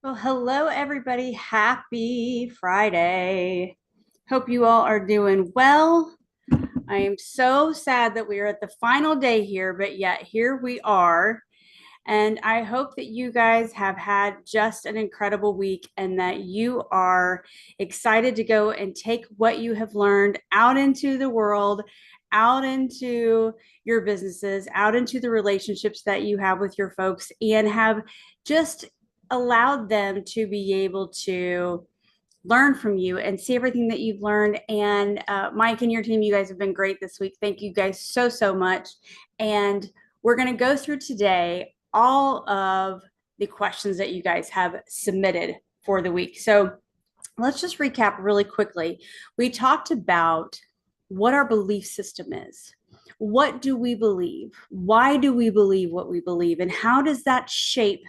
Well, hello, everybody. Happy Friday. Hope you all are doing well. I am so sad that we are at the final day here, but yet here we are. And I hope that you guys have had just an incredible week and that you are excited to go and take what you have learned out into the world, out into your businesses, out into the relationships that you have with your folks, and have just allowed them to be able to learn from you and see everything that you've learned. And Mike and your team, you guys have been great this week. Thank you guys so much. And we're going to go through today all of the questions that you guys have submitted for the week. So let's just recap really quickly. We talked about what our belief system is. What do we believe? Why do we believe what we believe? And how does that shape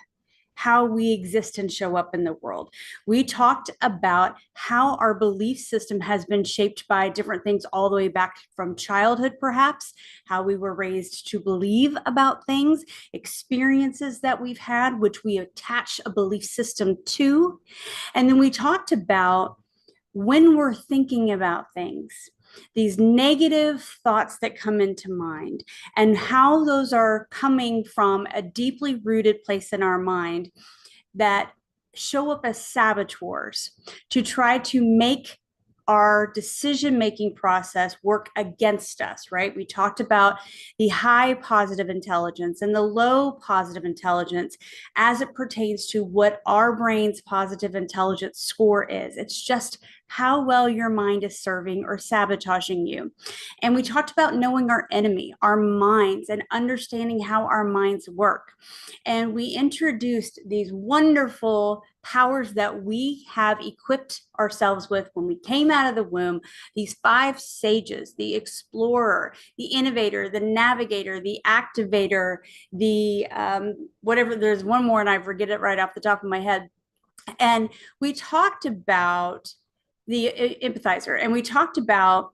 how we exist and show up in the world? We talked about how our belief system has been shaped by different things all the way back from childhood, perhaps, how we were raised to believe about things, experiences that we've had, which we attach a belief system to. And then we talked about when we're thinking about things, these negative thoughts that come into mind, and how those are coming from a deeply rooted place in our mind that show up as saboteurs to try to make our decision making process work against us, right? We talked about the high positive intelligence and the low positive intelligence as it pertains to what our brain's positive intelligence score is. It's just how well your mind is serving or sabotaging you. And we talked about knowing our enemy, our minds, and understanding how our minds work. And we introduced these wonderful powers that we have equipped ourselves with when we came out of the womb, these five sages: the explorer, the innovator, the navigator, the activator, the whatever. There's one more and I forget it right off the top of my head. And we talked about the empathizer, and we talked about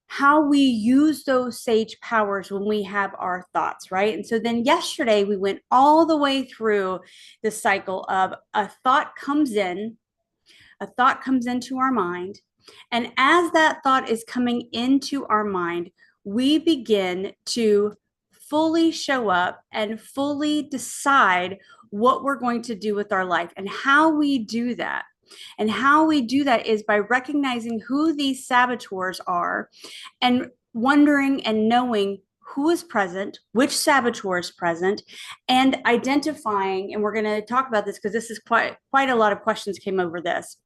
how we use those sage powers when we have our thoughts, right? And so then yesterday we went all the way through the cycle of a thought comes in, a thought comes into our mind. And as that thought is coming into our mind, we begin to fully show up and fully decide what we're going to do with our life. And how we do that is by recognizing who these saboteurs are and wondering and knowing who is present, which saboteur is present, and identifying. And we're going to talk about this because this is quite a lot of questions came over this.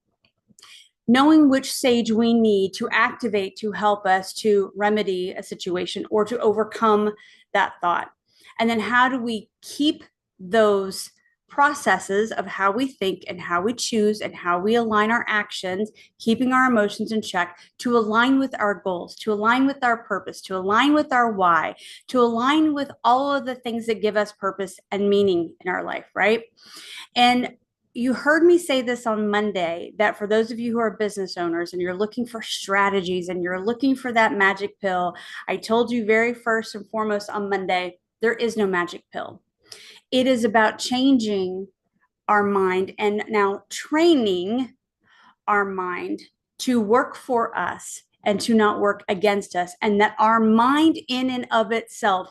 Knowing which sage we need to activate to help us to remedy a situation or to overcome that thought. And then how do we keep those processes of how we think and how we choose and how we align our actions, keeping our emotions in check, to align with our goals, to align with our purpose, to align with our why, to align with all of the things that give us purpose and meaning in our life, right? And you heard me say this on Monday, that for those of you who are business owners and you're looking for strategies and you're looking for that magic pill, I told you very first and foremost on Monday, there is no magic pill. It is about changing our mind and now training our mind to work for us and to not work against us. And that our mind in and of itself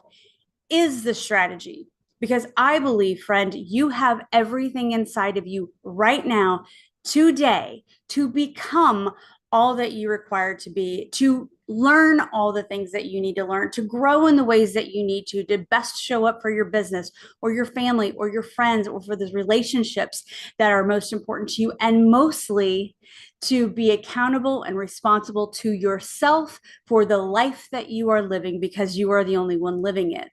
is the strategy. Because I believe, friend, you have everything inside of you right now, today, to become all that you require to be, to learn all the things that you need to learn, to grow in the ways that you need to best show up for your business or your family or your friends or for the relationships that are most important to you, and mostly to be accountable and responsible to yourself for the life that you are living, because you are the only one living it.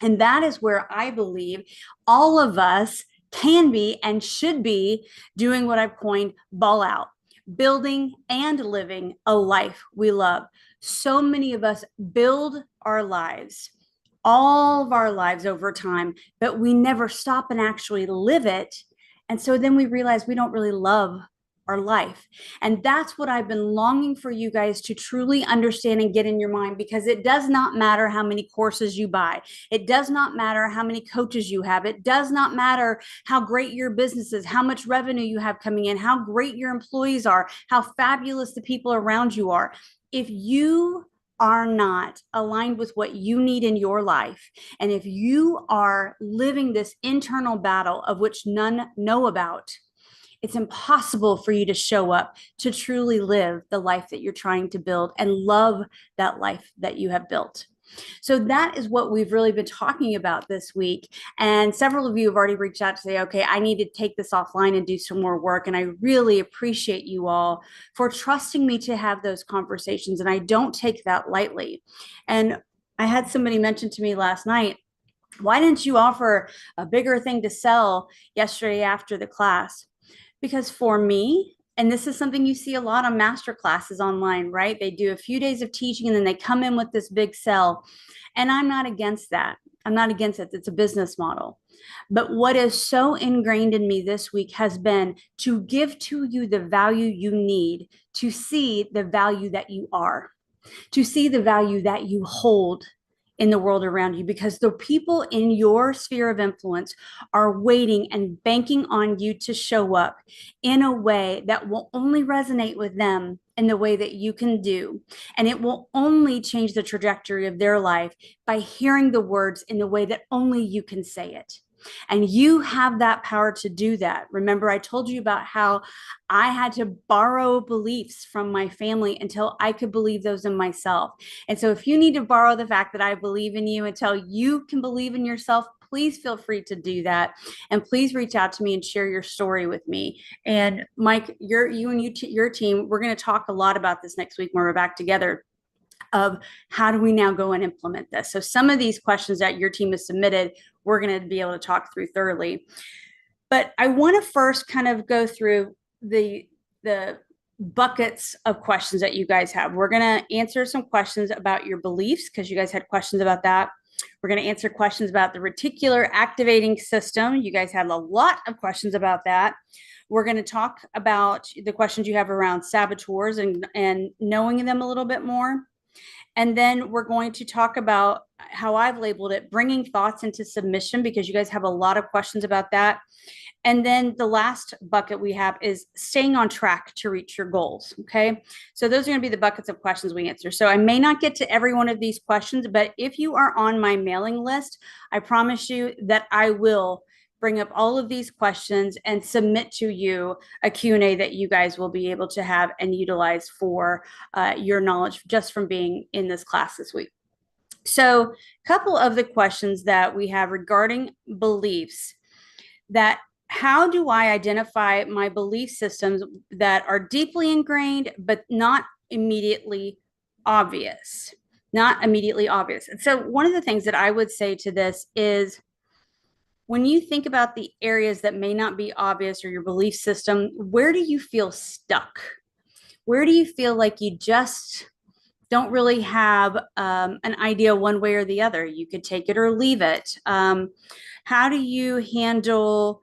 And that is where I believe all of us can be and should be doing what I've coined ball out, building and living a life we love. So many of us build our lives, all of our lives over time, but we never stop and actually live it. And so then we realize we don't really love our life. And that's what I've been longing for you guys to truly understand and get in your mind, because it does not matter how many courses you buy. It does not matter how many coaches you have. It does not matter how great your business is, how much revenue you have coming in, how great your employees are, how fabulous the people around you are. If you are not aligned with what you need in your life, and if you are living this internal battle of which none know about, it's impossible for you to show up to truly live the life that you're trying to build and love that life that you have built. So that is what we've really been talking about this week. And several of you have already reached out to say, okay, I need to take this offline and do some more work. And I really appreciate you all for trusting me to have those conversations. And I don't take that lightly. And I had somebody mention to me last night, why didn't you offer a bigger thing to sell yesterday after the class? Because for me, and this is something you see a lot on Masterclasses online, right? They do a few days of teaching and then they come in with this big sell. And I'm not against that. I'm not against it. It's a business model. But what is so ingrained in me this week has been to give to you the value you need to see the value that you are, to see the value that you hold in the world around you, because the people in your sphere of influence are waiting and banking on you to show up in a way that will only resonate with them in the way that you can do. And it will only change the trajectory of their life by hearing the words in the way that only you can say it. And you have that power to do that. Remember, I told you about how I had to borrow beliefs from my family until I could believe those in myself. And so if you need to borrow the fact that I believe in you until you can believe in yourself, please feel free to do that. And please reach out to me and share your story with me. And Mike, your team, we're going to talk a lot about this next week when we're back together, of how do we now go and implement this. So some of these questions that your team has submitted, we're going to be able to talk through thoroughly. But I want to first kind of go through the buckets of questions that you guys have. We're going to answer some questions about your beliefs, because you guys had questions about that. We're going to answer questions about the reticular activating system. You guys had a lot of questions about that. We're going to talk about the questions you have around saboteurs and knowing them a little bit more. And then we're going to talk about how I've labeled it, bringing thoughts into submission, because you guys have a lot of questions about that. And then the last bucket we have is staying on track to reach your goals. Okay. So those are going to be the buckets of questions we answer. So I may not get to every one of these questions, but if you are on my mailing list, I promise you that I will bring up all of these questions and submit to you a Q&A that you guys will be able to have and utilize for your knowledge just from being in this class this week. So a couple of the questions that we have regarding beliefs, that how do I identify my belief systems that are deeply ingrained, but not immediately obvious? Not immediately obvious. And so one of the things that I would say to this is, when you think about the areas that may not be obvious or your belief system, where do you feel stuck? Where do you feel like you just don't really have an idea one way or the other? You could take it or leave it. How do you handle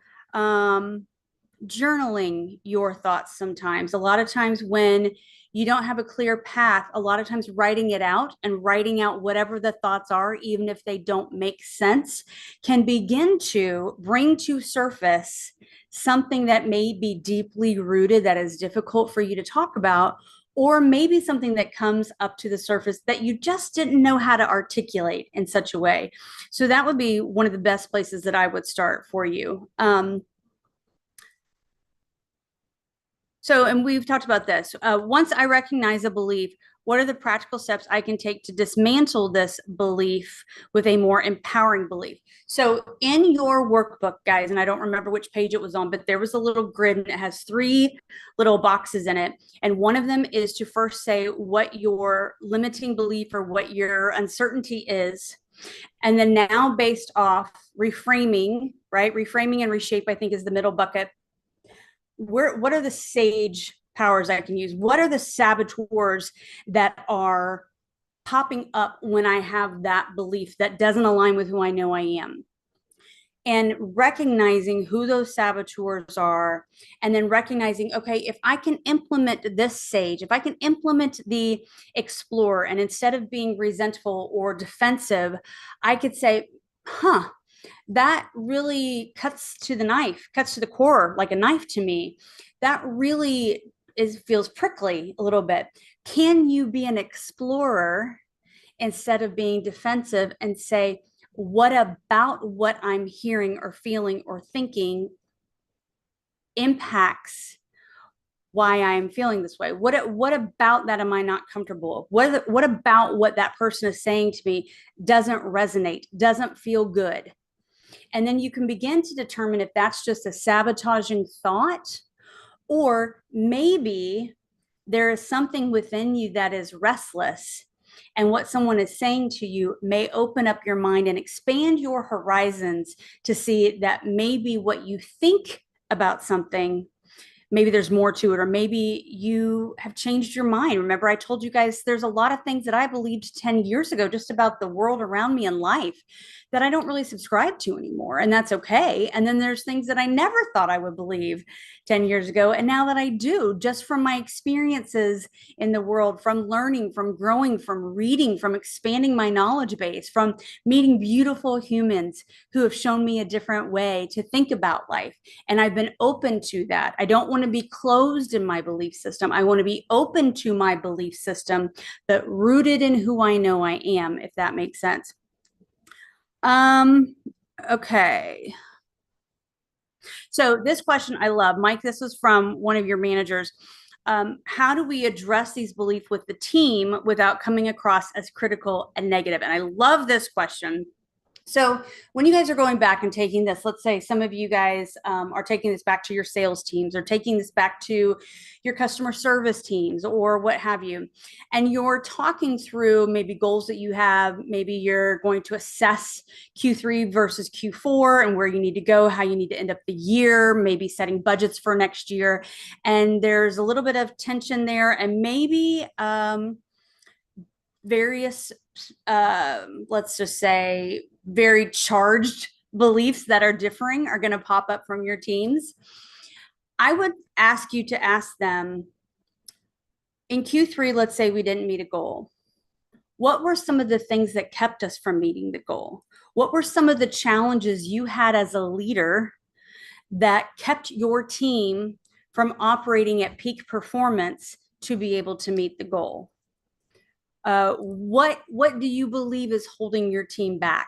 journaling your thoughts sometimes? A lot of times when you don't have a clear path, a lot of times writing it out and writing out whatever the thoughts are, even if they don't make sense, can begin to bring to surface something that may be deeply rooted, that is difficult for you to talk about, or maybe something that comes up to the surface that you just didn't know how to articulate in such a way. So that would be one of the best places that I would start for you. And we've talked about this. Once I recognize a belief, what are the practical steps I can take to dismantle this belief with a more empowering belief? So in your workbook, guys, and I don't remember which page it was on, but there was a little grid and it has 3 little boxes in it. And one of them is to first say what your limiting belief or what your uncertainty is. And then now, based off reframing, right? Reframing and reshape, I think, is the middle bucket. What are the sage powers I can use? What are the saboteurs that are popping up when I have that belief that doesn't align with who I know I am? and recognizing who those saboteurs are, and then recognizing, okay, if I can implement this sage, if I can implement the explorer, and instead of being resentful or defensive, I could say, huh, that really cuts to the knife, cuts to the core like a knife to me. That really feels prickly a little bit. Can you be an explorer instead of being defensive and say, what about what I'm hearing or feeling or thinking impacts why I'm feeling this way? What about that am I not comfortable with? What about what that person is saying to me doesn't resonate, doesn't feel good? And then you can begin to determine if that's just a sabotaging thought, or maybe there is something within you that is restless. And what someone is saying to you may open up your mind and expand your horizons to see that maybe what you think about something, maybe there's more to it, or maybe you have changed your mind. Remember, I told you guys there's a lot of things that I believed 10 years ago just about the world around me and life that I don't really subscribe to anymore. And that's okay. And then there's things that I never thought I would believe 10 years ago. And now that I do, just from my experiences in the world, from learning, from growing, from reading, from expanding my knowledge base, from meeting beautiful humans who have shown me a different way to think about life. And I've been open to that. I don't want to be closed in my belief system. I want to be open to my belief system, but rooted in who I know I am, if that makes sense. Okay. So this question I love. Mike, this was from one of your managers. How do we address these beliefs with the team without coming across as critical and negative? And I love this question. So when you guys are going back and taking this, let's say some of you guys are taking this back to your sales teams, or taking this back to your customer service teams, or what have you, and you're talking through maybe goals that you have, maybe you're going to assess Q3 versus Q4 and where you need to go, how you need to end up the year, maybe setting budgets for next year. And there's a little bit of tension there, and maybe various, let's just say, very charged beliefs that are differing are going to pop up from your teams. I would ask you to ask them, in Q3, let's say we didn't meet a goal. What were some of the things that kept us from meeting the goal? What were some of the challenges you had as a leader that kept your team from operating at peak performance to be able to meet the goal? What do you believe is holding your team back?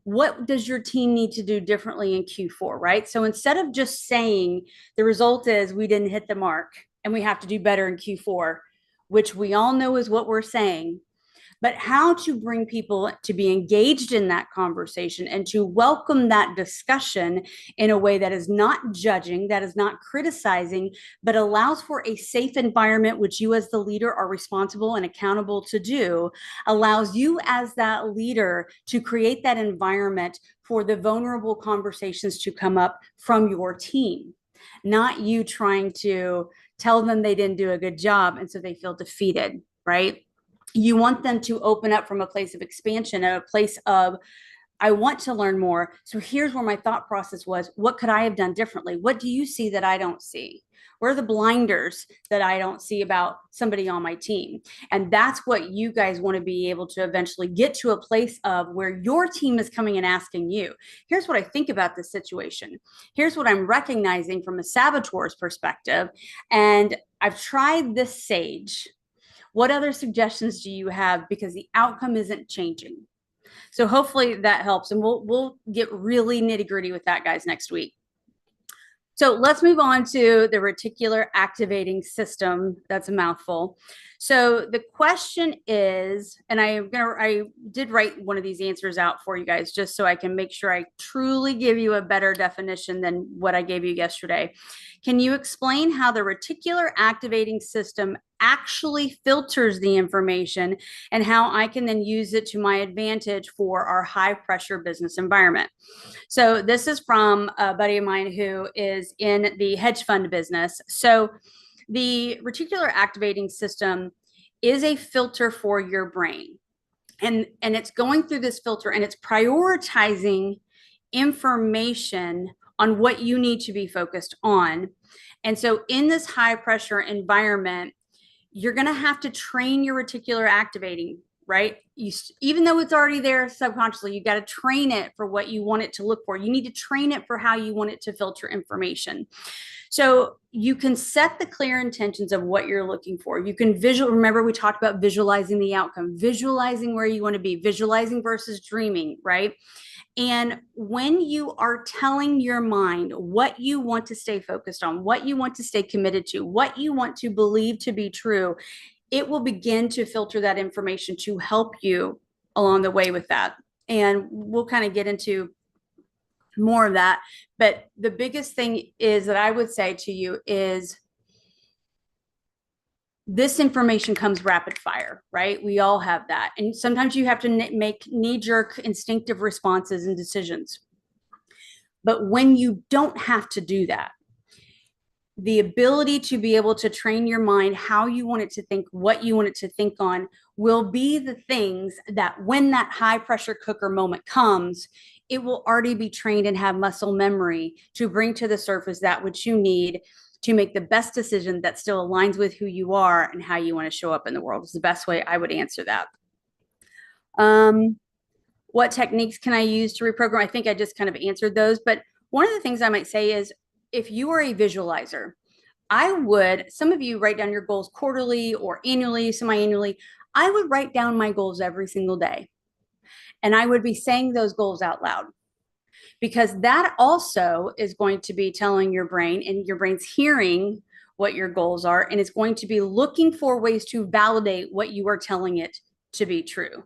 What does your team need to do differently in Q4, right? So instead of just saying the result is we didn't hit the mark and we have to do better in Q4, which we all know is what we're saying, but how to bring people to be engaged in that conversation and to welcome that discussion in a way that is not judging, that is not criticizing, but allows for a safe environment, which you as the leader are responsible and accountable to do, allows you as that leader to create that environment for the vulnerable conversations to come up from your team, not you trying to tell them they didn't do a good job and so they feel defeated, right? You want them to open up from a place of expansion, a place of, I want to learn more. So here's where my thought process was. What could I have done differently? What do you see that I don't see? Where are the blinders that I don't see about somebody on my team? And that's what you guys want to be able to eventually get to, a place of where your team is coming and asking you, here's what I think about this situation. Here's what I'm recognizing from a saboteur's perspective. And I've tried this sage. What other suggestions do you have? Because the outcome isn't changing. So hopefully that helps. And we'll get really nitty gritty with that, guys, next week. So let's move on to the reticular activating system. That's a mouthful. So the question is, and I did write one of these answers out for you guys just so I can make sure I truly give you a better definition than what I gave you yesterday. Can you explain how the reticular activating system actually filters the information and how I can then use it to my advantage for our high pressure business environment? So this is from a buddy of mine who is in the hedge fund business. So the reticular activating system is a filter for your brain. And it's going through this filter and it's prioritizing information on what you need to be focused on. And so in this high pressure environment, you're going to have to train your reticular activating, right? Even though it's already there subconsciously, you got to train it for what you want it to look for. You need to train it for how you want it to filter information. So you can set the clear intentions of what you're looking for. You can remember we talked about visualizing the outcome, visualizing where you want to be, visualizing versus dreaming, right? And when you are telling your mind what you want to stay focused on, what you want to stay committed to, what you want to believe to be true, it will begin to filter that information to help you along the way with that. And we'll kind of get into more of that. But the biggest thing is that I would say to you is this information comes rapid fire, right? We all have that. And sometimes you have to make knee-jerk instinctive responses and decisions. But when you don't have to do that, the ability to be able to train your mind how you want it to think, what you want it to think on, will be the things that when that high pressure cooker moment comes, it will already be trained and have muscle memory to bring to the surface that which you need to make the best decision that still aligns with who you are and how you want to show up in the world. Is the best way I would answer that. What techniques can I use to reprogram? I think I just kind of answered those, but one of the things I might say is if you are a visualizer, some of you write down your goals quarterly or annually, semi-annually. I would write down my goals every single day. And I would be saying those goals out loud, because that also is going to be telling your brain, and your brain's hearing what your goals are, and it's going to be looking for ways to validate what you are telling it to be true.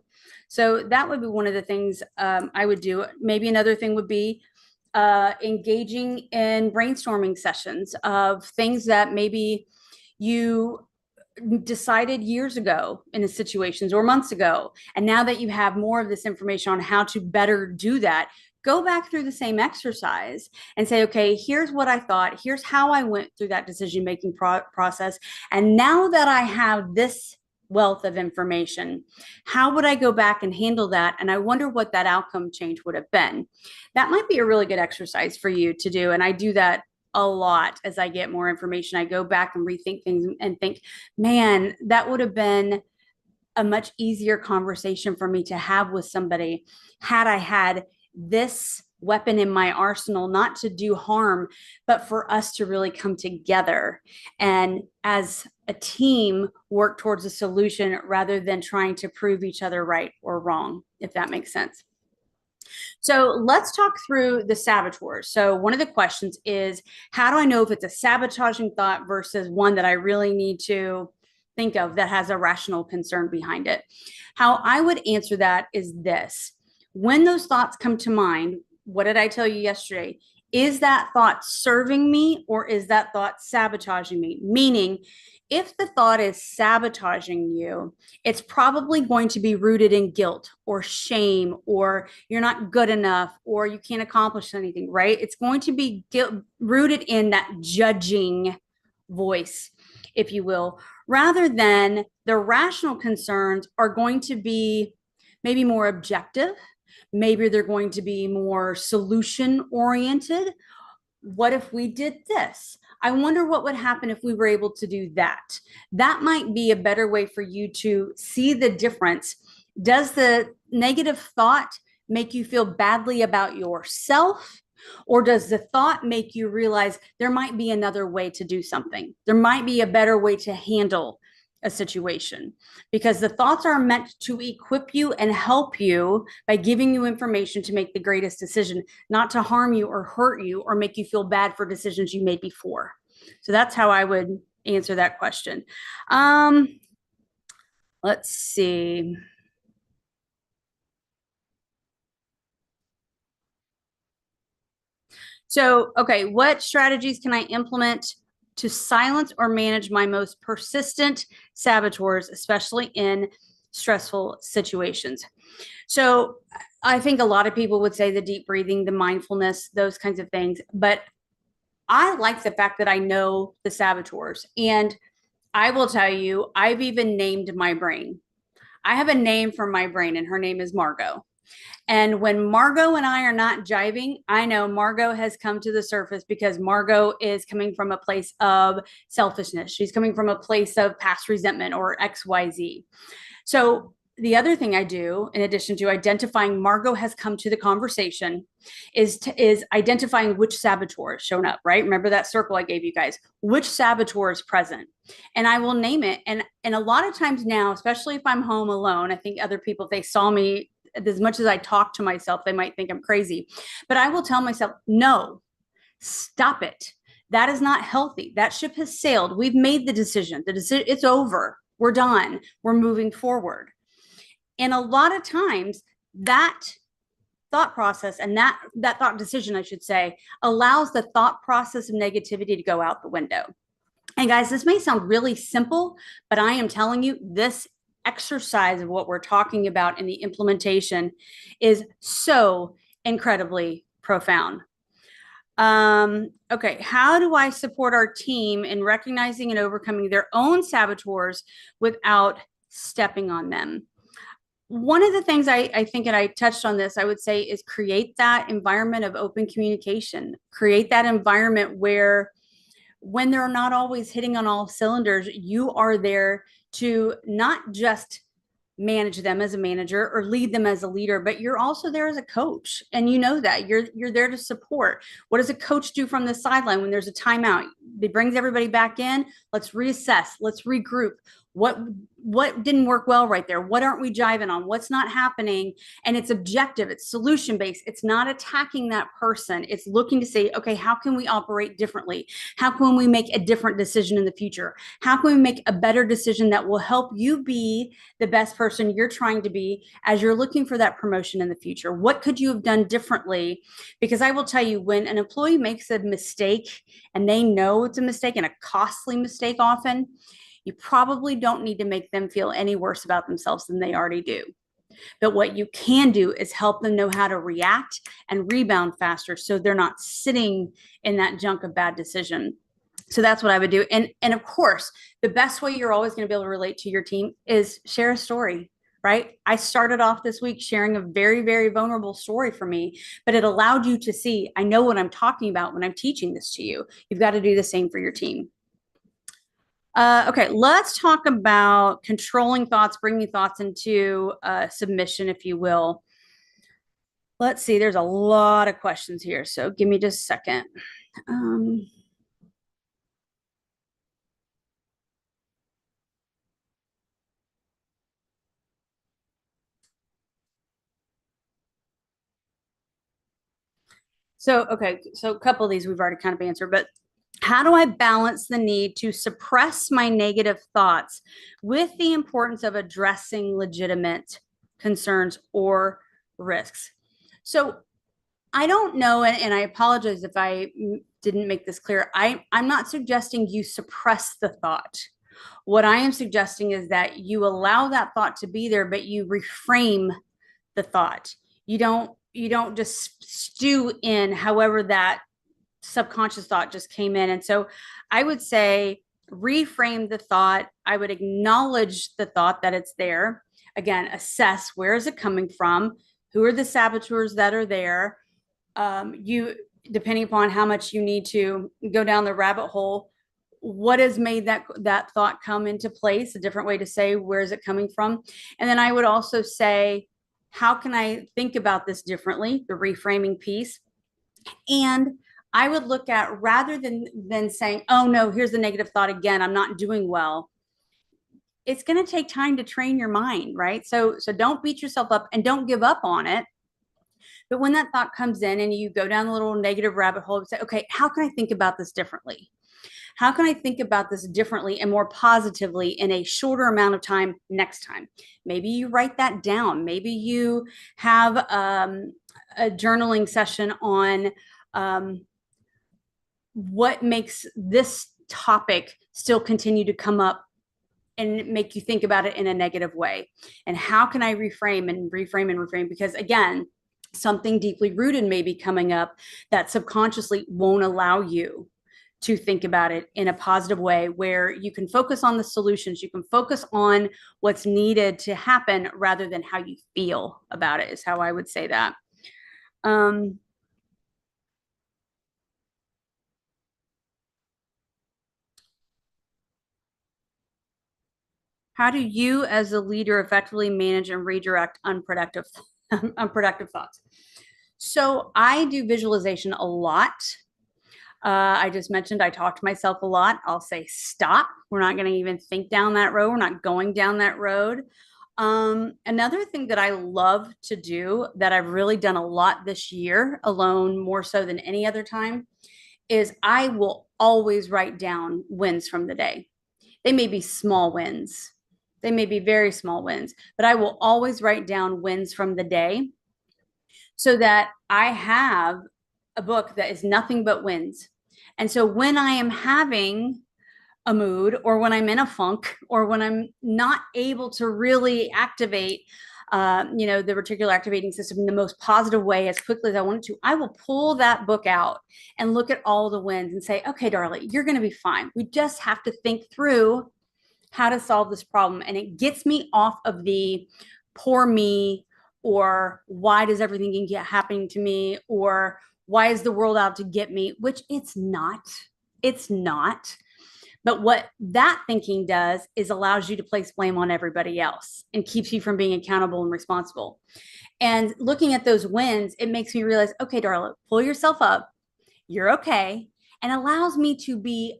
So that would be one of the things I would do. Maybe another thing would be engaging in brainstorming sessions of things that maybe you decided years ago in situations or months ago. And now that you have more of this information on how to better do that, go back through the same exercise and say, okay, here's what I thought. Here's how I went through that decision-making process. And now that I have this wealth of information, how would I go back and handle that? And I wonder what that outcome change would have been. That might be a really good exercise for you to do. And I do that a lot as I get more information. I go back and rethink things and think, man, that would have been a much easier conversation for me to have with somebody had I had this weapon in my arsenal, not to do harm, but for us to really come together and as a team work towards a solution rather than trying to prove each other right or wrong, if that makes sense. So let's talk through the saboteurs. So one of the questions is, how do I know if it's a sabotaging thought versus one that I really need to think of that has a rational concern behind it? How I would answer that is this. When those thoughts come to mind, what did I tell you yesterday? Is that thought serving me or is that thought sabotaging me? Meaning, if the thought is sabotaging you, it's probably going to be rooted in guilt or shame, or you're not good enough, or you can't accomplish anything, right? It's going to be rooted in that judging voice, if you will, rather than the rational concerns are going to be maybe more objective. Maybe they're going to be more solution oriented. What if we did this? I wonder what would happen if we were able to do that. That might be a better way for you to see the difference. Does the negative thought make you feel badly about yourself? Or does the thought make you realize there might be another way to do something? There might be a better way to handle a situation, because the thoughts are meant to equip you and help you by giving you information to make the greatest decision, not to harm you or hurt you or make you feel bad for decisions you made before. So that's how I would answer that question. Let's see. So, okay, what strategies can I implement to silence or manage my most persistent saboteurs, especially in stressful situations? So I think a lot of people would say the deep breathing, the mindfulness, those kinds of things. But I like the fact that I know the saboteurs. And I will tell you, I've even named my brain. I have a name for my brain, and her name is Margot. And when Margot and I are not jiving, I know Margot has come to the surface because Margot is coming from a place of selfishness. She's coming from a place of past resentment or XYZ. So the other thing I do, in addition to identifying Margot has come to the conversation, is identifying which saboteur has shown up, right? Remember that circle I gave you guys? Which saboteur is present? And I will name it. And a lot of times now, especially if I'm home alone, I think other people, if they saw me, as much as I talk to myself, they might think I'm crazy. But I will tell myself, no, stop it. That is not healthy. That ship has sailed. We've made the decision. It's over. We're done. We're moving forward. And a lot of times that thought process and that thought decision, I should say, allows the thought process of negativity to go out the window. And guys, this may sound really simple, but I am telling you, this exercise of what we're talking about in the implementation is so incredibly profound. Okay, how do I support our team in recognizing and overcoming their own saboteurs without stepping on them? One of the things I think, and I touched on this, I would say, is create that environment of open communication. Create that environment where when they're not always hitting on all cylinders, you are there to not just manage them as a manager or lead them as a leader, but you're also there as a coach. And you know that you're there to support. What does a coach do from the sideline when there's a timeout? It brings everybody back in. Let's reassess. Let's regroup. What didn't work well right there? What aren't we jiving on? What's not happening? And it's objective. It's solution based. It's not attacking that person. It's looking to say, okay, how can we operate differently? How can we make a different decision in the future? How can we make a better decision that will help you be the best person you're trying to be as you're looking for that promotion in the future? What could you have done differently? Because I will tell you, when an employee makes a mistake and they know it's a mistake and a costly mistake often, you probably don't need to make them feel any worse about themselves than they already do. But what you can do is help them know how to react and rebound faster so they're not sitting in that junk of bad decision. So that's what I would do. And of course, the best way you're always going to be able to relate to your team is share a story, right? I started off this week sharing a very, very vulnerable story for me, but it allowed you to see, I know what I'm talking about when I'm teaching this to you. You've got to do the same for your team. Okay, let's talk about controlling thoughts, bringing thoughts into submission, if you will. Let's see, there's a lot of questions here, so give me just a second. Okay, so a couple of these we've already kind of answered, but how do I balance the need to suppress my negative thoughts with the importance of addressing legitimate concerns or risks? So I don't know, and I apologize if I didn't make this clear. I'm not suggesting you suppress the thought. What I am suggesting is that you allow that thought to be there, but you reframe the thought. You don't just stew in however that subconscious thought just came in. And so I would say reframe the thought. I would acknowledge the thought that it's there. Again, assess where is it coming from? Who are the saboteurs that are there? You, depending upon how much you need to go down the rabbit hole, what has made that thought come into place? A different way to say, where is it coming from? And then I would also say, how can I think about this differently? The reframing piece. And I would look at, rather than saying, oh no, here's the negative thought again, I'm not doing well. It's going to take time to train your mind, right? So don't beat yourself up and don't give up on it. But when that thought comes in and you go down the little negative rabbit hole and say, okay, how can I think about this differently? How can I think about this differently and more positively in a shorter amount of time next time? Maybe you write that down. Maybe you have a journaling session on what makes this topic still continue to come up and make you think about it in a negative way. And how can I reframe and reframe and reframe? Because again, something deeply rooted may be coming up that subconsciously won't allow you to think about it in a positive way where you can focus on the solutions, you can focus on what's needed to happen rather than how you feel about it, is how I would say that. Um, how do you as a leader effectively manage and redirect unproductive thoughts? So I do visualization a lot. I just mentioned I talk to myself a lot. I'll say, stop. We're not going to even think down that road. We're not going down that road. Another thing that I love to do that I've really done a lot this year, alone more so than any other time, is I will always write down wins from the day. They may be small wins, they may be very small wins, but I will always write down wins from the day so that I have a book that is nothing but wins. And so when I am having a mood or when I'm in a funk or when I'm not able to really activate the reticular activating system in the most positive way as quickly as I want to, I will pull that book out and look at all the wins and say, okay, darling, you're going to be fine. We just have to think through how to solve this problem. And it gets me off of the poor me, or why does everything keep happening to me, or why is the world out to get me, which it's not. It's not. But what that thinking does is allows you to place blame on everybody else and keeps you from being accountable and responsible. And looking at those wins, it makes me realize, okay, darling, pull yourself up. You're okay. And allows me to be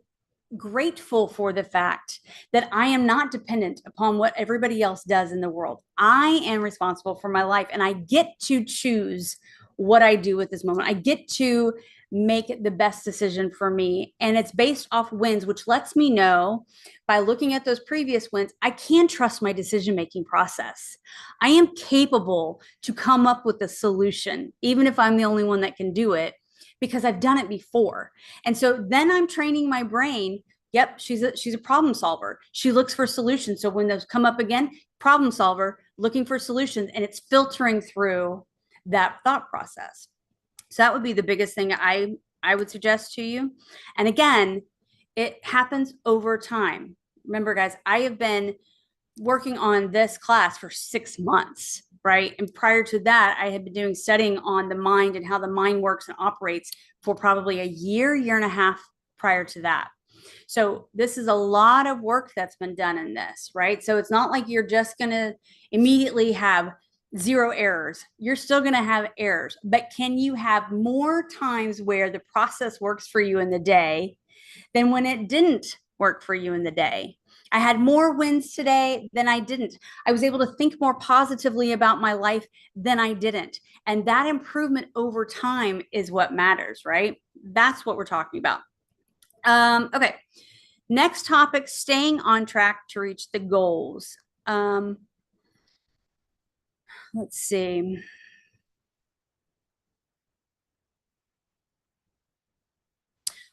grateful for the fact that I am not dependent upon what everybody else does in the world. I am responsible for my life and I get to choose what I do with this moment. I get to make the best decision for me. And it's based off wins, which lets me know by looking at those previous wins, I can trust my decision making process. I am capable to come up with a solution, even if I'm the only one that can do it, because I've done it before. And so then I'm training my brain. Yep, she's a problem solver. She looks for solutions. So when those come up again, problem solver, looking for solutions, and it's filtering through that thought process. So that would be the biggest thing I would suggest to you. And again, it happens over time. Remember, guys, I have been working on this class for 6 months, right? And prior to that, I had been doing studying on the mind and how the mind works and operates for probably a year and a half prior to that. So this is a lot of work that's been done in this, right? So it's not like you're just going to immediately have zero errors. You're still going to have errors, but can you have more times where the process works for you in the day than when it didn't work for you in the day? I had more wins today than I didn't. I was able to think more positively about my life than I didn't. And that improvement over time is what matters, right? That's what we're talking about. Okay. Next topic, staying on track to reach the goals. Let's see.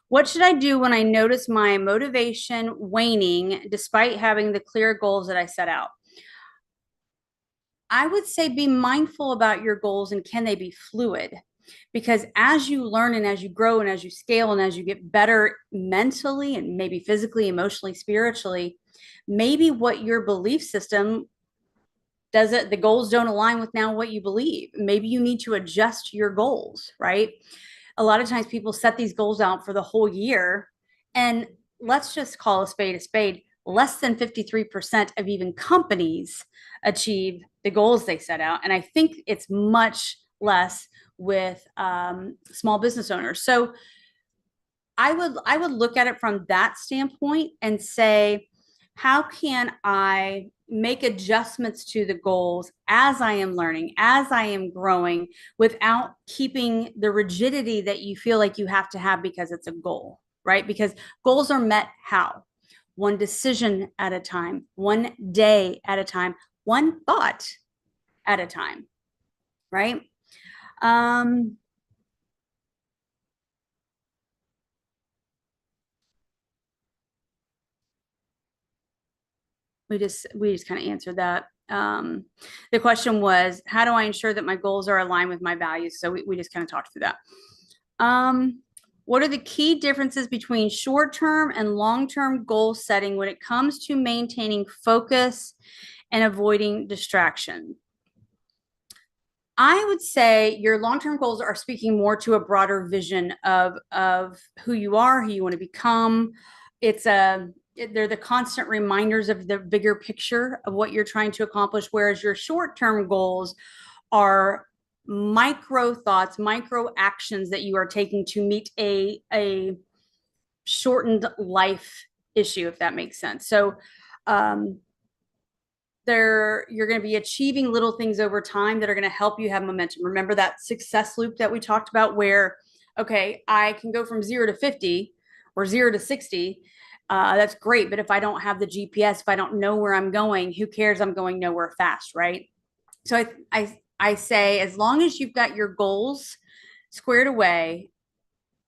What should I do when I notice my motivation waning despite having the clear goals that I set out? I would say be mindful about your goals and can they be fluid? Because as you learn and as you grow and as you scale and as you get better mentally and maybe physically, emotionally, spiritually, maybe what your belief system does it, the goals don't align with now what you believe. Maybe you need to adjust your goals, right? A lot of times people set these goals out for the whole year, and let's just call a spade a spade. Less than 53% of even companies achieve the goals they set out. And I think it's much less with small business owners. So I would look at it from that standpoint and say, how can I make adjustments to the goals as I am learning, as I am growing, without keeping the rigidity that you feel like you have to have because it's a goal, right? Because goals are met how? One decision at a time, one day at a time, one thought at a time, right? Um, we just kind of answered that. The question was, how do I ensure that my goals are aligned with my values? So we just kind of talked through that. Um, What are the key differences between short-term and long-term goal setting when it comes to maintaining focus and avoiding distraction? I would say your long-term goals are speaking more to a broader vision of who you are, who you want to become. They're the constant reminders of the bigger picture of what you're trying to accomplish, whereas your short-term goals are micro thoughts, micro actions that you are taking to meet a shortened life issue, if that makes sense. So you're going to be achieving little things over time that are going to help you have momentum. Remember that success loop that we talked about where, okay, I can go from 0 to 50 or 0 to 60. That's great. But if I don't have the GPS, if I don't know where I'm going, who cares? I'm going nowhere fast, right? So I say, as long as you've got your goals squared away,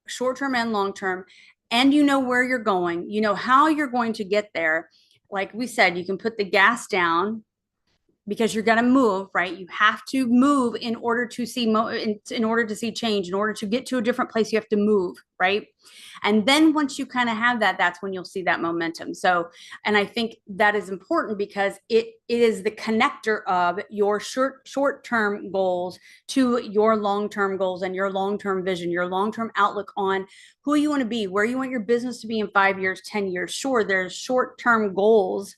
short term and long term, and you know where you're going, you know how you're going to get there. Like we said, you can put the gas down because you're going to move, right? You have to move in order to see in order to see change. In order to get to a different place, you have to move, right? And then once you kind of have that, that's when you'll see that momentum. So, and I think that is important because it is the connector of your short-term goals to your long-term goals and your long-term vision, your long-term outlook on who you want to be, where you want your business to be in 5 years, 10 years. Sure, there's short-term goals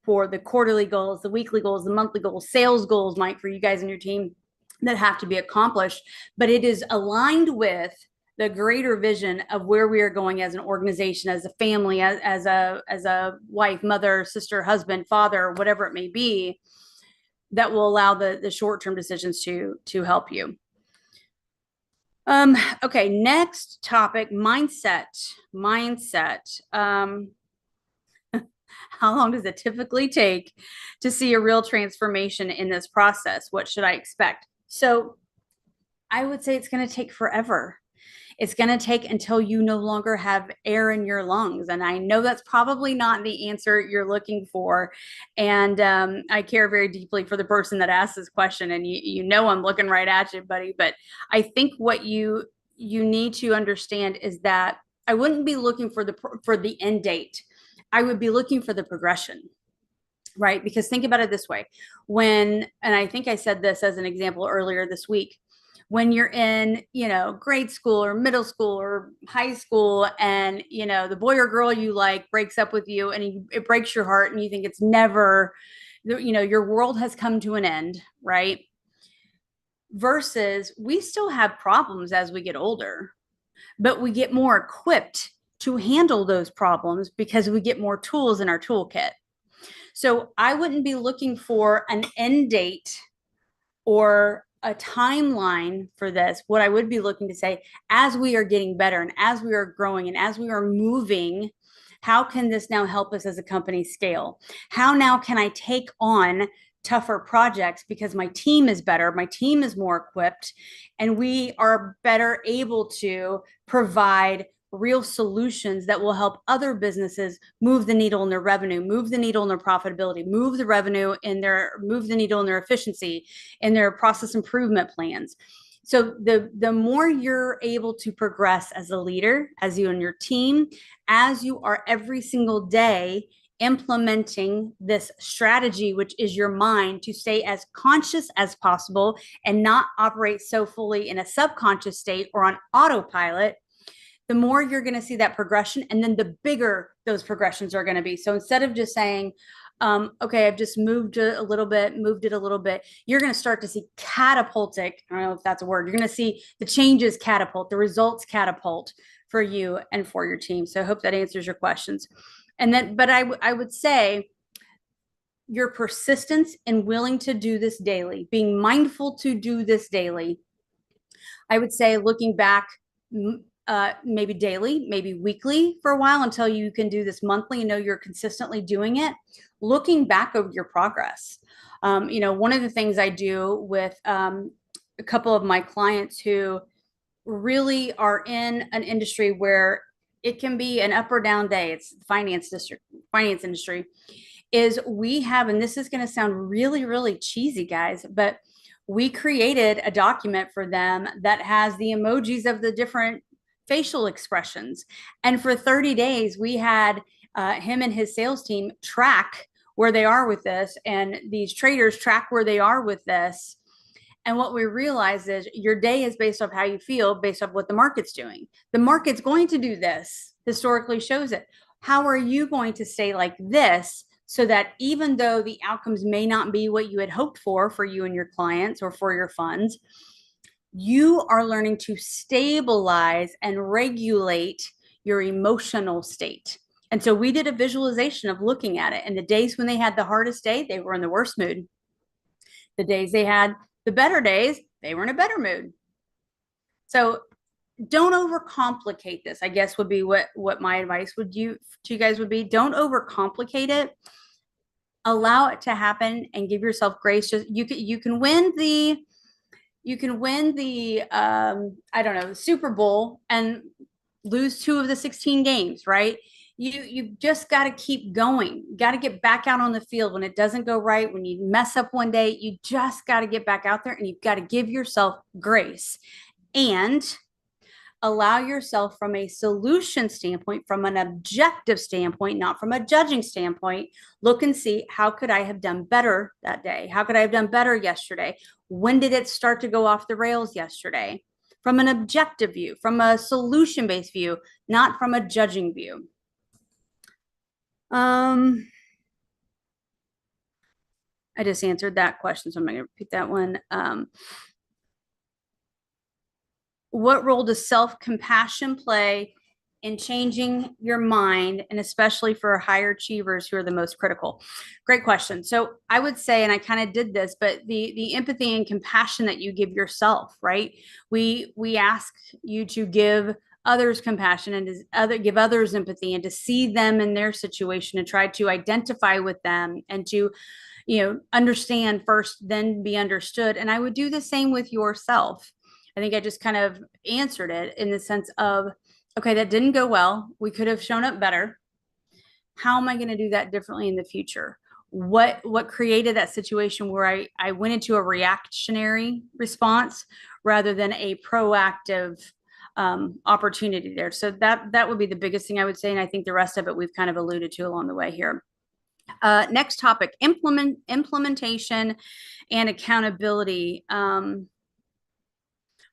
for the quarterly goals, the weekly goals, the monthly goals, sales goals, Mike, for you guys and your team that have to be accomplished. But it is aligned with the greater vision of where we are going as an organization, as a family, as a wife, mother, sister, husband, father, whatever it may be, that will allow the short-term decisions to help you. Okay, next topic, mindset. How long does it typically take to see a real transformation in this process? What should I expect? So I would say it's going to take forever. It's going to take until you no longer have air in your lungs. And I know that's probably not the answer you're looking for. And I care very deeply for the person that asked this question. And you know I'm looking right at you, buddy. But I think what you need to understand is that I wouldn't be looking for the end date. I would be looking for the progression, right? Because think about it this way. And I think I said this as an example earlier this week, when you're in, grade school or middle school or high school and, the boy or girl you like breaks up with you and it breaks your heart and you think it's never, your world has come to an end, right? Versus we still have problems as we get older, but we get more equipped to handle those problems because we get more tools in our toolkit. So I wouldn't be looking for an end date or a timeline for this. What I would be looking to say, as we are getting better and as we are growing and as we are moving, how can this now help us as a company scale? How now can I take on tougher projects because my team is better, my team is more equipped, and we are better able to provide real solutions that will help other businesses move the needle in their revenue, move the needle in their profitability, move the needle in their efficiency, in their process improvement plans. So the more you're able to progress as a leader, as you and your team, as you are every single day implementing this strategy, which is your mind to stay as conscious as possible and not operate so fully in a subconscious state or on autopilot, the more you're going to see that progression, and then the bigger those progressions are going to be. So instead of just saying, okay, I've just moved it a little bit, you're going to start to see catapultic. I don't know if that's a word. You're going to see the changes catapult, the results catapult for you and for your team. So I hope that answers your questions. And then, but I would say your persistence in willing to do this daily, being mindful to do this daily. I would say looking back, maybe daily, maybe weekly for a while until you can do this monthly and know you're consistently doing it, looking back over your progress. One of the things I do with a couple of my clients who really are in an industry where it can be an up or down day, it's the finance industry, is we have, and this is going to sound really, really cheesy, guys, but we created a document for them that has the emojis of the different facial expressions. And for 30 days, we had him and his sales team track where they are with this, and these traders track where they are with this. And what we realize is your day is based off how you feel, based off what the market's doing. The market's going to do this, historically shows it. How are you going to stay like this so that even though the outcomes may not be what you had hoped for you and your clients or for your funds, you are learning to stabilize and regulate your emotional state. And so we did a visualization of looking at it. And the days when they had the hardest day, they were in the worst mood. The days they had the better days, they were in a better mood. So don't overcomplicate this, I guess would be what my advice would you to you guys would be. Don't overcomplicate it. Allow it to happen and give yourself grace. Just you can win the I don't know, the Super Bowl and lose 2 of the 16 games, right? You just got to keep going. Got to get back out on the field when it doesn't go right, when you mess up one day, you just got to get back out there and you've got to give yourself grace and allow yourself from a solution standpoint, from an objective standpoint, not from a judging standpoint, look and see how could I have done better that day? How could I have done better yesterday? When did it start to go off the rails yesterday? From an objective view, from a solution-based view, not from a judging view. I just answered that question, so I'm not going to repeat that one. What role does self-compassion play in changing your mind, and especially for higher achievers who are the most critical? Great question. So I would say, and I kind of did this, but the empathy and compassion that you give yourself, right? We ask you to give others compassion and to give others empathy and to see them in their situation and try to identify with them and to understand first, then be understood. And I would do the same with yourself. I think I just kind of answered it in the sense of, okay, that didn't go well. We could have shown up better. How am I going to do that differently in the future? What created that situation where I went into a reactionary response rather than a proactive opportunity there? So that would be the biggest thing I would say. And I think the rest of it we've kind of alluded to along the way here. Next topic, implementation and accountability.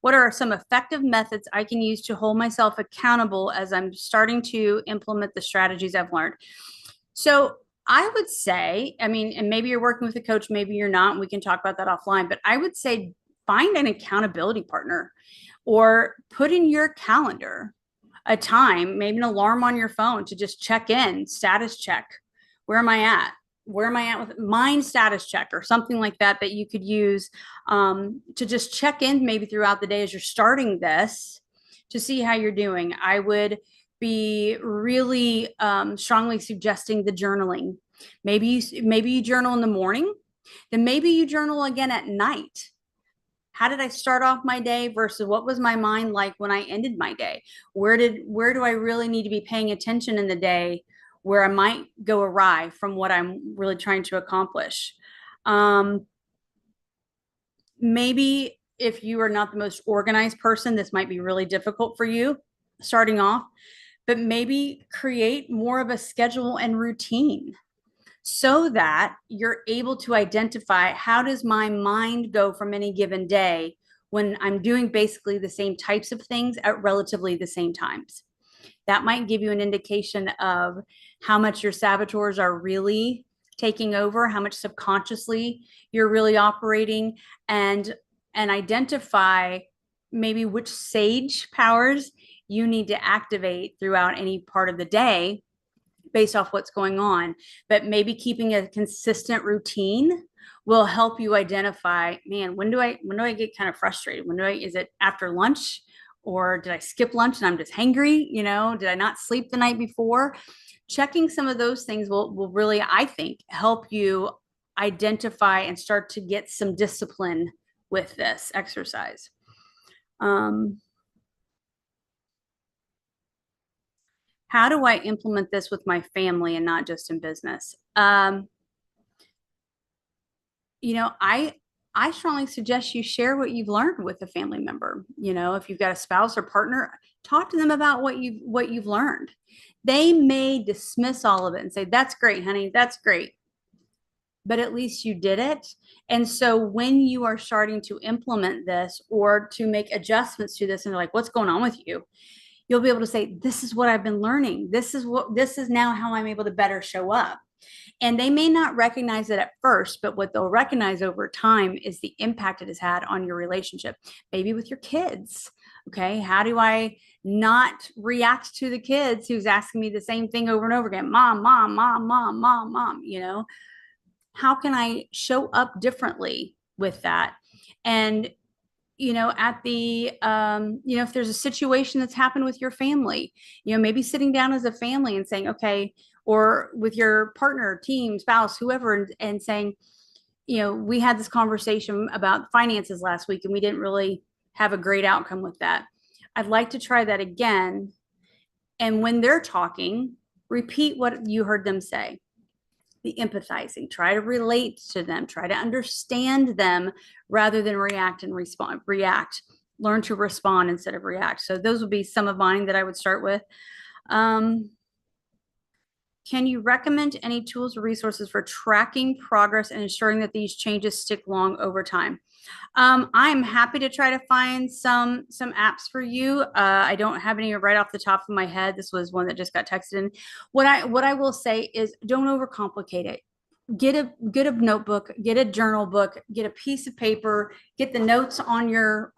What are some effective methods I can use to hold myself accountable as I'm starting to implement the strategies I've learned? So I would say, I mean, and maybe you're working with a coach, maybe you're not, and we can talk about that offline, but I would say find an accountability partner or put in your calendar a time, maybe an alarm on your phone to just check in, status check. Where am I at? Where am I at with mind status check or something like that that you could use to just check in maybe throughout the day as you're starting this to see how you're doing. I would be really strongly suggesting the journaling. Maybe you journal in the morning, then maybe you journal again at night. How did I start off my day versus what was my mind like when I ended my day? Where do I really need to be paying attention in the day where I might go awry from what I'm really trying to accomplish? Maybe if you are not the most organized person, this might be really difficult for you starting off, but maybe create more of a schedule and routine so that you're able to identify how does my mind go from any given day when I'm doing basically the same types of things at relatively the same times. That might give you an indication of how much your saboteurs are really taking over, how much subconsciously you're really operating, and identify maybe which sage powers you need to activate throughout any part of the day based off what's going on. But maybe keeping a consistent routine will help you identify, man, when do I get kind of frustrated? Is it after lunch? Or did I skip lunch and I'm just hangry? Did I not sleep the night before? Checking some of those things will really, I think, help you identify and start to get some discipline with this exercise. How do I implement this with my family and not just in business? I I strongly suggest you share what you've learned with a family member. If you've got a spouse or partner, talk to them about what you've learned. They may dismiss all of it and say, "That's great, honey. That's great." But at least you did it. And so when you are starting to implement this or to make adjustments to this and they're like, "What's going on with you?" You'll be able to say, "This is what I've been learning. This is now how I'm able to better show up." And they may not recognize it at first, but what they'll recognize over time is the impact it has had on your relationship, maybe with your kids. Okay. How do I not react to the kids who's asking me the same thing over and over again? Mom, mom, mom, mom, mom, mom, how can I show up differently with that? And at the if there's a situation that's happened with your family, maybe sitting down as a family and saying, okay, or with your partner, team, spouse, whoever, and saying, we had this conversation about finances last week and we didn't really have a great outcome with that. I'd like to try that again. And when they're talking, repeat what you heard them say. The empathizing, try to relate to them, try to understand them rather than react and respond. Learn to respond instead of react. So those would be some of mine that I would start with. Can you recommend any tools or resources for tracking progress and ensuring that these changes stick long over time? I'm happy to try to find some apps for you. I don't have any right off the top of my head. This was one that just got texted in. What I will say is don't overcomplicate it. Get a notebook, get a journal book, get a piece of paper, get the notes on your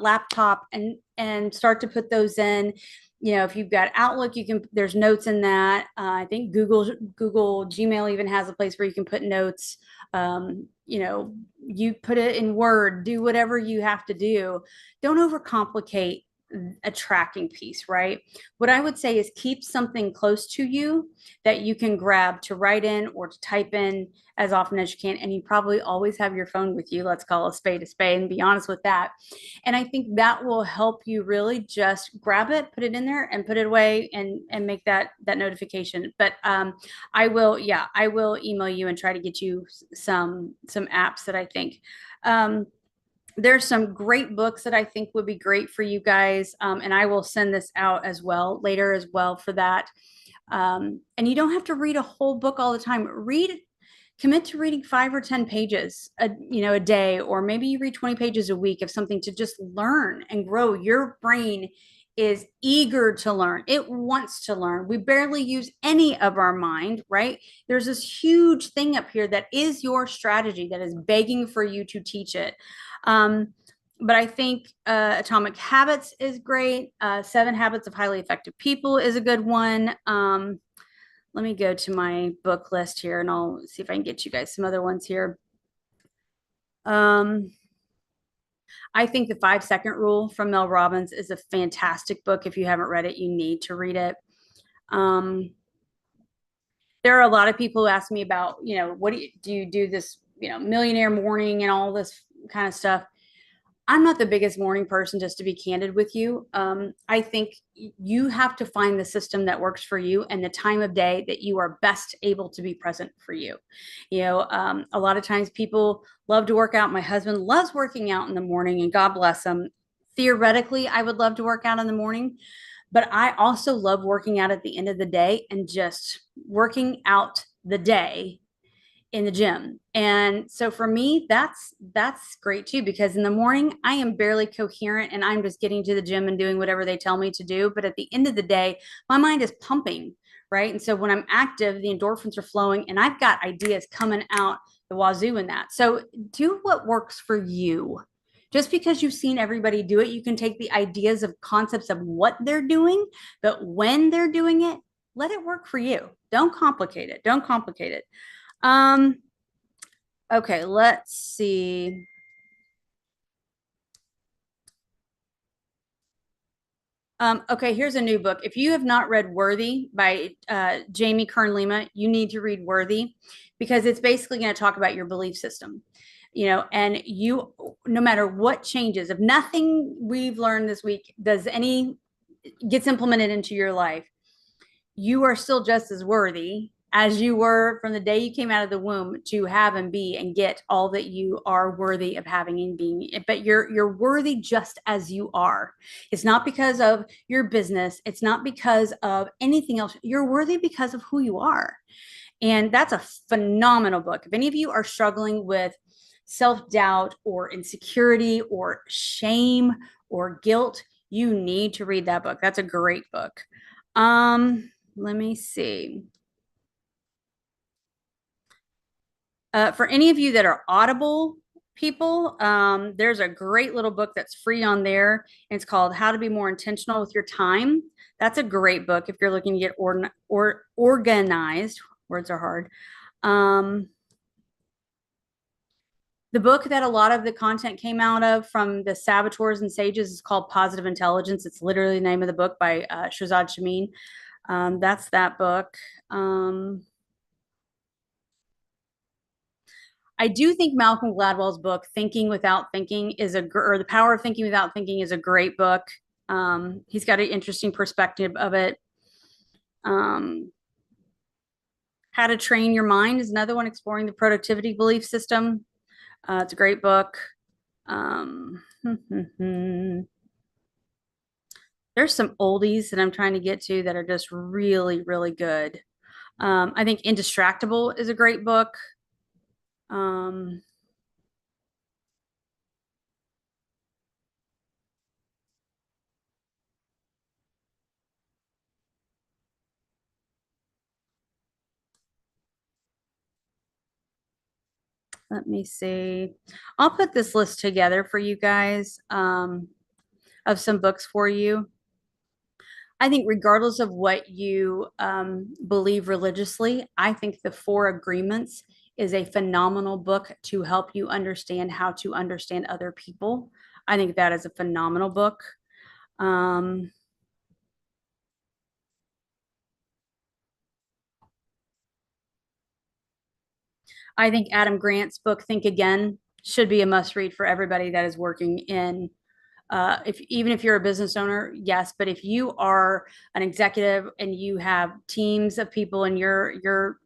laptop, and start to put those in. If you've got Outlook, there's notes in that. I think Google Gmail even has a place where you can put notes. You put it in Word, do whatever you have to do. Don't overcomplicate a tracking piece, right? What I would say is keep something close to you that you can grab to write in or to type in as often as you can. And you probably always have your phone with you. Let's call a spade and be honest with that. And I think that will help you really just grab it, put it in there and put it away and make that notification. But I will email you and try to get you some apps that I think. There's some great books that I think would be great for you guys. And I will send this out later as well for that. And you don't have to read a whole book all the time. Commit to reading 5 or 10 pages a day, or maybe you read 20 pages a week of something to just learn and grow. Your brain is eager to learn. It wants to learn. We barely use any of our mind, right? There's this huge thing up here that is your strategy that is begging for you to teach it. But I think Atomic Habits is great. 7 Habits of Highly Effective People is a good one. Let me go to my book list here and I'll see if I can get you guys some other ones here. I think the 5-Second Rule from Mel Robbins is a fantastic book. If you haven't read it, you need to read it. There are a lot of people who ask me about, what do you do this, millionaire morning and all this kind of stuff. I'm not the biggest morning person, just to be candid with you. I think you have to find the system that works for you and the time of day that you are best able to be present for you. A lot of times people love to work out. My husband loves working out in the morning, and God bless him. Theoretically, I would love to work out in the morning, but I also love working out at the end of the day and just working out the day in the gym. And so for me, that's great too, because in the morning I am barely coherent and I'm just getting to the gym and doing whatever they tell me to do. But at the end of the day, my mind is pumping, right? And so when I'm active, the endorphins are flowing and I've got ideas coming out the wazoo in that. So do what works for you. Just because you've seen everybody do it, you can take the ideas of concepts of what they're doing, but when they're doing it, let it work for you. Don't complicate it. Don't complicate it. Okay, let's see. Okay, here's a new book. If you have not read Worthy by Jamie Kern Lima, you need to read Worthy, because it's basically going to talk about your belief system. And you, no matter what changes, if nothing we've learned this week gets implemented into your life, you are still just as worthy as you were from the day you came out of the womb to have and be and get all that you are worthy of having and being. But you're worthy just as you are. It's not because of your business. It's not because of anything else. You're worthy because of who you are. And that's a phenomenal book. If any of you are struggling with self-doubt or insecurity or shame or guilt, you need to read that book. That's a great book. Let me see. For any of you that are Audible people, there's a great little book that's free on there. And it's called How to Be More Intentional with Your Time. That's a great book if you're looking to get organized. Words are hard. The book that a lot of the content came out of from the saboteurs and sages is called Positive Intelligence. It's literally the name of the book by Shazad Shamin. That's that book. I do think Malcolm Gladwell's book, Thinking Without Thinking, or The Power of Thinking Without Thinking, is a great book. He's got an interesting perspective of it. How to Train Your Mind is another one, exploring the productivity belief system. It's a great book. There's some oldies that I'm trying to get to that are just really, really good. I think Indistractable is a great book. Let me see. I'll put this list together for you guys of some books for you. I think regardless of what you believe religiously, I think The Four Agreements is a phenomenal book to help you understand how to understand other people. I think that is a phenomenal book. I think Adam Grant's book, Think Again, should be a must read for everybody that is working in if even if you're a business owner, yes, but if you are an executive and you have teams of people and you are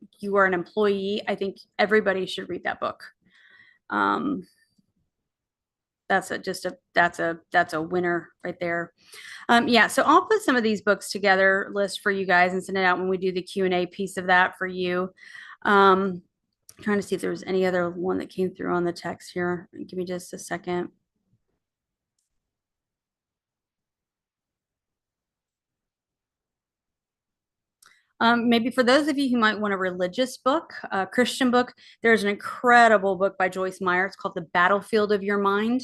an employee, I think everybody should read that book. That's that's a winner right there. Yeah, so I'll put some of these books together list for you guys and send it out when we do the Q&A piece of that for you. Trying to see if there was any other one that came through on the text here. Give me just a second. Maybe for those of you who might want a religious book, a Christian book, there's an incredible book by Joyce Meyer. It's called The Battlefield of Your Mind.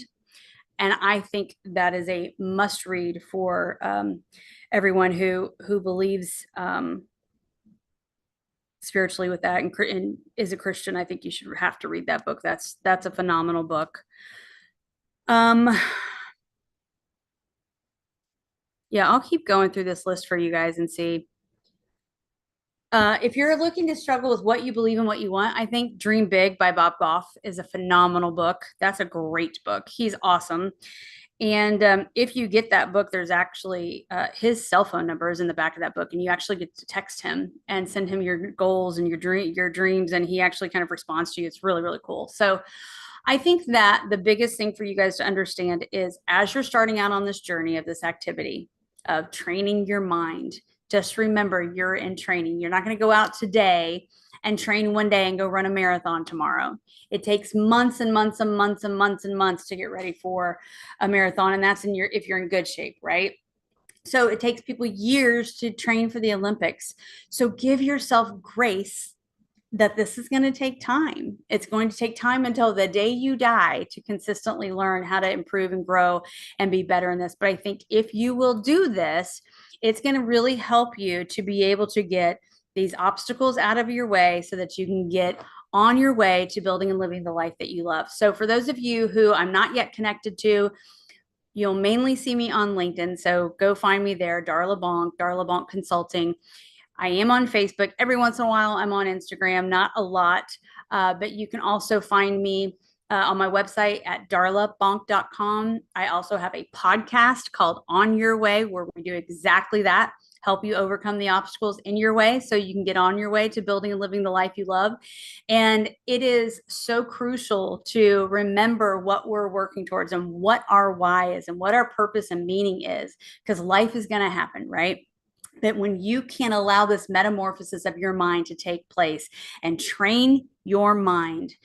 And I think that is a must read for everyone who believes spiritually with that and is a Christian. I think you should have to read that book. That's a phenomenal book. Yeah, I'll keep going through this list for you guys and see. If you're looking to struggle with what you believe and what you want, I think Dream Big by Bob Goff is a phenomenal book. That's a great book. He's awesome. And if you get that book, there's actually his cell phone number is in the back of that book, and you actually get to text him and send him your goals and your dreams, and he actually kind of responds to you. It's really, really cool. So I think that the biggest thing for you guys to understand is as you're starting out on this journey of this activity of training your mind, just remember you're in training. You're not going to go out today and train one day and go run a marathon tomorrow. It takes months and months and months and months and months to get ready for a marathon. And that's if you're in good shape, right? So it takes people years to train for the Olympics. So give yourself grace that this is going to take time. It's going to take time until the day you die to consistently learn how to improve and grow and be better in this. But I think if you will do this, it's going to really help you to be able to get these obstacles out of your way so that you can get on your way to building and living the life that you love. So for those of you who I'm not yet connected to, you'll mainly see me on LinkedIn. So go find me there, Darla Bonk Consulting. I am on Facebook. Every once in a while, I'm on Instagram, not a lot, but you can also find me on my website at darlabonk.com. I also have a podcast called On Your Way where we do exactly that. help you overcome the obstacles in your way so you can get on your way to building and living the life you love. And it is so crucial to remember what we're working towards and what our why is and what our purpose and meaning is, because life is going to happen, right? That when you can allow this metamorphosis of your mind to take place and train your mind,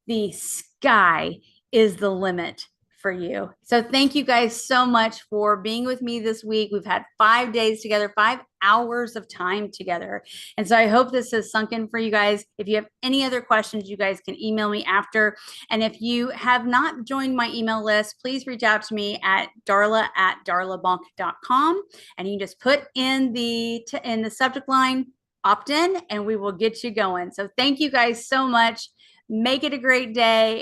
the sky is the limit for you. So thank you guys so much for being with me this week. We've had 5 days together, 5 hours of time together. And so I hope this has sunk in for you guys. If you have any other questions, you guys can email me after. And if you have not joined my email list, please reach out to me at darla@darlabonk.com. And you can just put in the subject line, opt in, and we will get you going. So thank you guys so much. Make it a great day.